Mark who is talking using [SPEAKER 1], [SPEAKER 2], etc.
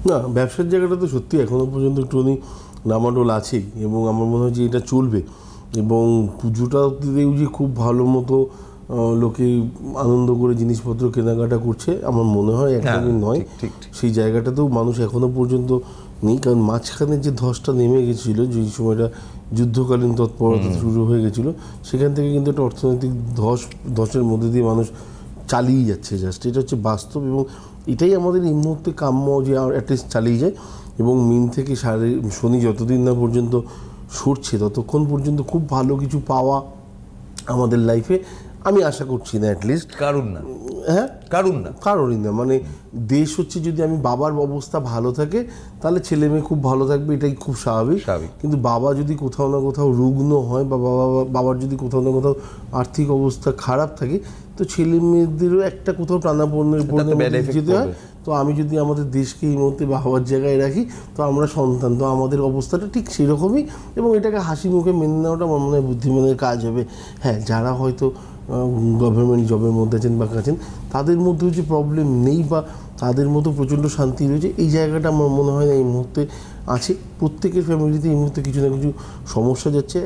[SPEAKER 1] না, ব্যবসার জায়গাটা তো সত্যি এখনও পর্যন্ত একটুখানি ডামাডোল আছেই, এবং আমার মনে হয় যে এটা চলবে। এবং পুজোটাতেও যে খুব ভালো মতো লোকে আনন্দ করে জিনিসপত্র কেনাকাটা করছে আমার মনে হয় একদমই নয়। সেই জায়গাটাতেও মানুষ এখনও পর্যন্ত নেই, কারণ মাঝখানে যে ধসটা নেমে গেছিলো, যেই সময়টা যুদ্ধকালীন তৎপরতা শুরু হয়ে গেছিলো, সেখান থেকে কিন্তু একটা অর্থনৈতিক ধসের মধ্যে দিয়ে মানুষ চালিয়ে যাচ্ছে। জাস্ট এটা হচ্ছে বাস্তব, এবং এটাই আমাদের এই মুহূর্তে কাম্য যে অ্যাটলিস্ট চালিয়ে যায়। এবং মিন থেকে শনি যতদিন না পর্যন্ত সরছে ততক্ষণ পর্যন্ত খুব ভালো কিছু পাওয়া আমাদের লাইফে আমি আশা করছি না, অ্যাটলিস্ট
[SPEAKER 2] কারণ না।
[SPEAKER 1] হ্যাঁ,
[SPEAKER 2] কারণই
[SPEAKER 1] না। মানে দেশ হচ্ছে, যদি আমি বাবার অবস্থা ভালো থাকে তাহলে ছেলে মেয়ে খুব ভালো থাকবে, এটাই খুব স্বাভাবিক। কিন্তু বাবা যদি কোথাও না কোথাও রুগ্ন হয় বা বাবার যদি কোথাও না কোথাও আর্থিক অবস্থা খারাপ থাকে, তো ছেলে মেয়েদেরও একটা কোথাও টানাপোড়েনের যেতে হয়। তো আমি যদি আমাদের দেশকে এই মুহূর্তে বাবার জায়গায় রাখি, তো আমরা সন্তান, তো আমাদের অবস্থাটা ঠিক সেরকমই, এবং এটাকে হাসি মুখে মেনে নেওয়াটা আমার মনে হয় বুদ্ধিমানের কাজ হবে। হ্যাঁ, যারা হয়তো গভর্নমেন্ট জবের মধ্যে আছেন বা আছেন, তাদের মধ্যেও যে প্রবলেম নেই বা তাদের মতো প্রচণ্ড শান্তি রয়েছে, এই জায়গাটা আমার মনে হয় না এই মুহূর্তে আছে। প্রত্যেকের ফ্যামিলিতে এই মুহূর্তে কিছু না কিছু সমস্যা যাচ্ছে।